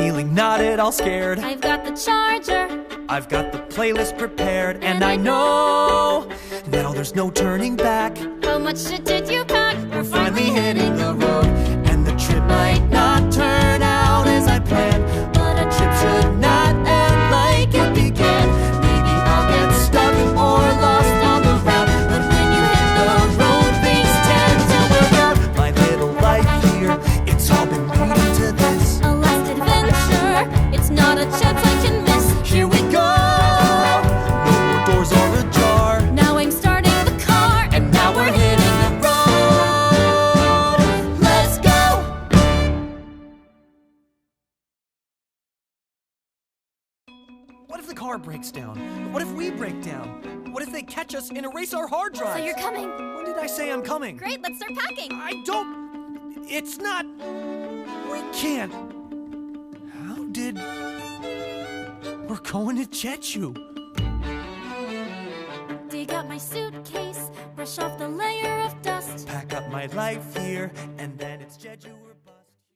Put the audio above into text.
feeling not at all scared. I've got the charger, I've got the playlist prepared, and I know now there's no turning back. how much shit did you pack? We're finally hitting the road, and the trip might not turn out as I planned, but a trip should not end like it began. Maybe I'll get stuck or lost on the route, but when you hit the road, things tend to work out. My little life here, it's all been leading to this. A last adventure, it's not a chance I can miss. Here we go. No more doors are ajar. Now I'm starting the car, And now we're hitting the road. Let's go. What if the car breaks down? What if we break down? What if they catch us and erase our hard drives? So you're coming. When did I say I'm coming? Great, let's start packing. I don't. It's not. We can't. How did. We're going to Jeju. Dig out my suitcase, brush off the layer of dust. Pack up my life here, and then it's Jeju.